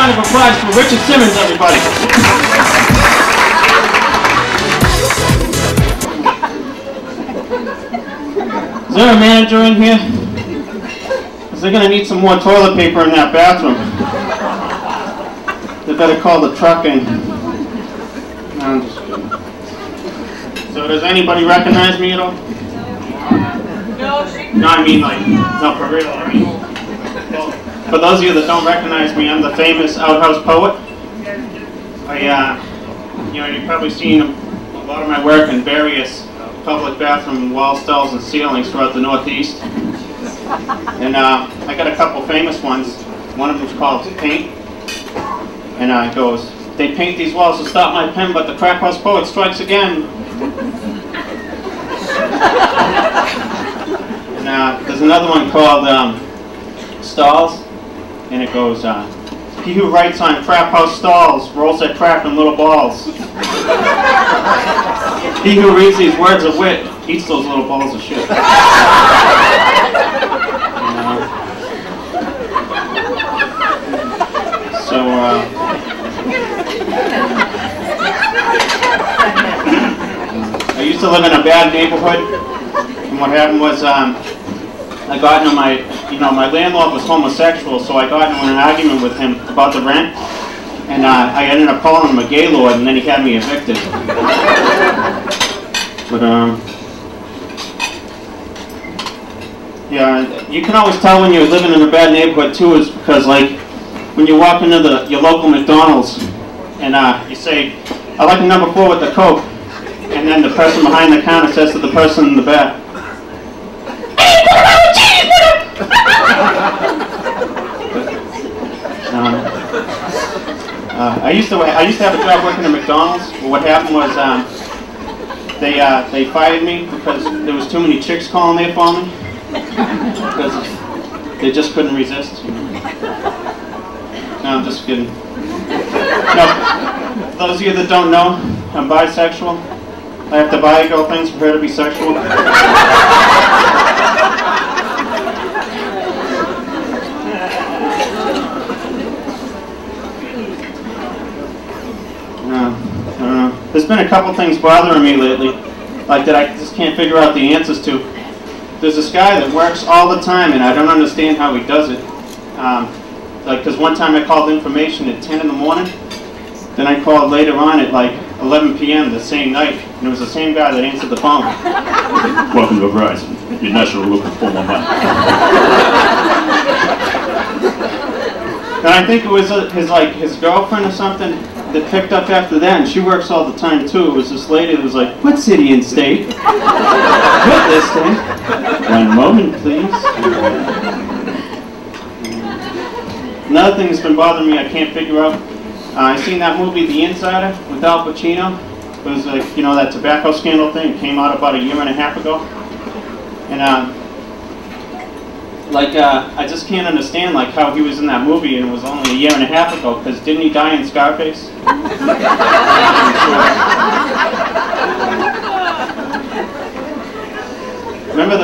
round of applause for Richard Simmons, everybody. Is there a manager in here? Because they're going to need some more toilet paper in that bathroom. They better call the truck in. No, I'm just kidding. So does anybody recognize me at all? No, I mean like, no, for real. I mean, well, for those of you that don't recognize me, I'm the famous outhouse poet. You've probably seen a lot of my work in various public bathroom wall stalls and ceilings throughout the Northeast. And I got a couple famous ones. One of them's called Paint. And it goes, they paint these walls to stop my pen, but the crap house poet strikes again. And there's another one called Stalls. And it goes, he who writes on crap house stalls rolls that crap in little balls. He who reads these words of wit eats those little balls of shit. I used to live in a bad neighborhood, and what happened was I got into my landlord was homosexual, so I got into an argument with him about the rent, and I ended up calling him a gaylord, and then he had me evicted. But yeah, you can always tell when you're living in a bad neighborhood too, is because like when you walk into your local McDonald's and you say, "I'd like a number 4 with the Coke," and then the person behind the counter says to the person in the back, I used to have a job working at McDonald's. But what happened was they fired me because there was too many chicks calling there for me because they just couldn't resist. No, I'm just kidding. No, those of you that don't know, I'm bisexual. I have to buy a girl things for her to be sexual. There's been a couple things bothering me lately, like that I just can't figure out the answers to. There's this guy that works all the time, and I don't understand how he does it. Because one time I called information at 10 in the morning, then I called later on at like 11 p.m. the same night, and it was the same guy that answered the phone. Welcome to Verizon. Your national looking for my money. And I think it was his girlfriend or something that picked up after that, and she works all the time too. It was this lady that was like, "What city and state?" "What listing?" "One moment, please." Another thing that's been bothering me, I can't figure out. I seen that movie, The Insider, with Al Pacino. It was like, that tobacco scandal thing. It came out about a year and a half ago. And I just can't understand how he was in that movie and it was only a year and a half ago, because didn't he die in Scarface? Remember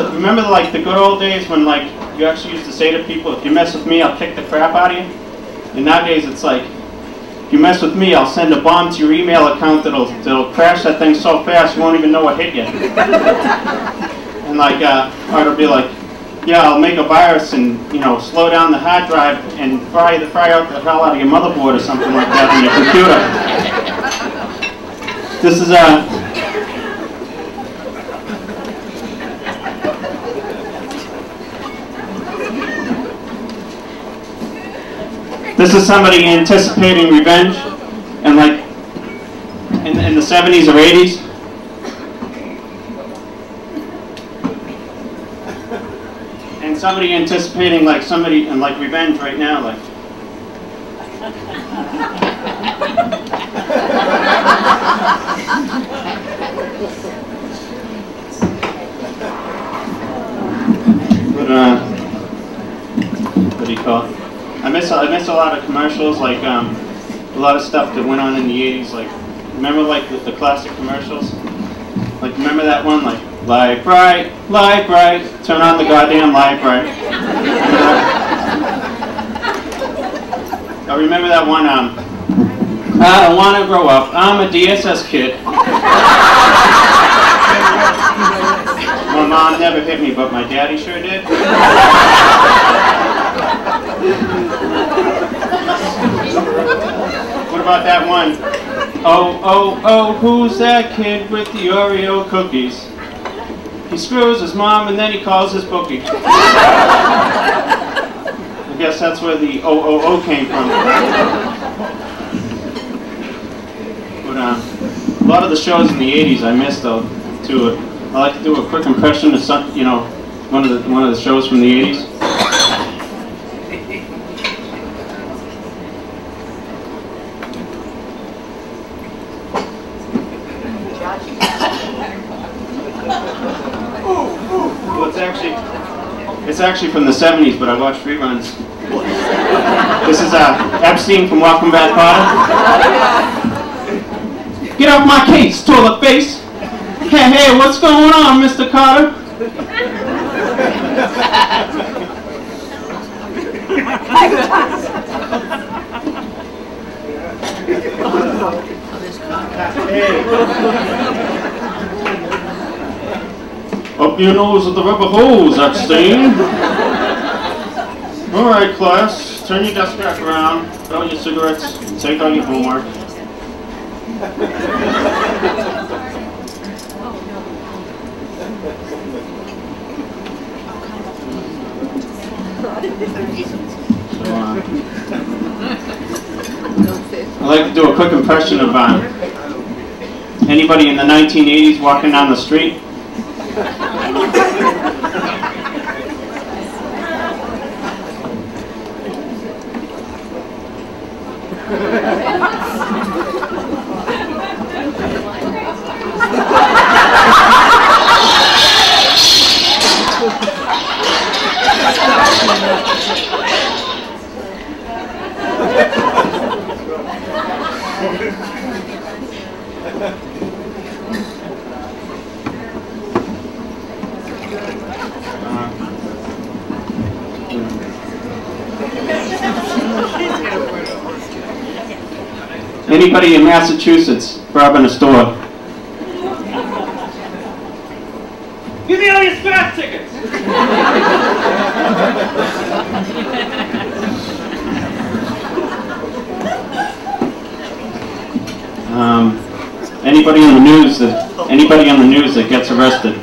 the good old days when you actually used to say to people, "If you mess with me, I'll kick the crap out of you"? And nowadays it's like, "If you mess with me, I'll send a bomb to your email account that'll crash that thing so fast you won't even know what hit you." And or it'll be like, "Yeah, I'll make a virus and slow down the hard drive and fry out the hell out of your motherboard," or something like that on your computer. This is somebody anticipating revenge, and in the 70s or 80s. And somebody anticipating somebody and revenge right now, what do you call it? I miss a lot of commercials, a lot of stuff that went on in the 80s. Remember the classic commercials? Remember that one, light bright, turn on the goddamn light bright. I remember that one, I don't want to grow up, I'm a DSS kid. My mom never hit me, but my daddy sure did. What about that one? Oh, oh, oh, who's that kid with the Oreo cookies? He screws his mom and then he calls his bookie. I guess that's where the OOO came from. But a lot of the shows in the 80s I missed though, too. I like to do a quick impression of some, you know, one of the shows from the 80s. Well, it's actually from the 70s, but I watched reruns. This is Epstein from Welcome Back, Kotter. Get off my case, toilet face. Hey, hey, what's going on, Mr. Kotter? Up your nose with the rubber hose, Epstein. All right, class, turn your desk back around, put out your cigarettes, and take out your homework. I'd like to do a quick impression of anybody in the 1980s walking down the street. Anybody in Massachusetts robbing a store? Give me all your scratch tickets! Anybody on the news that gets arrested?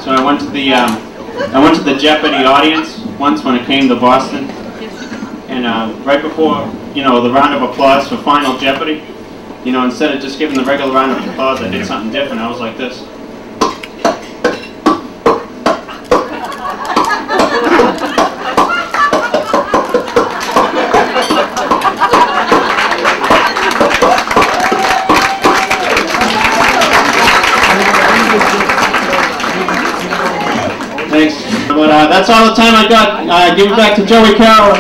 So I went to the Jeopardy audience once when it came to Boston, and right before, you know, the round of applause for Final Jeopardy, you know, instead of just giving the regular round of applause, I did something different. I was like this. Thanks. But that's all the time I got. Give it back to Joey Carroll.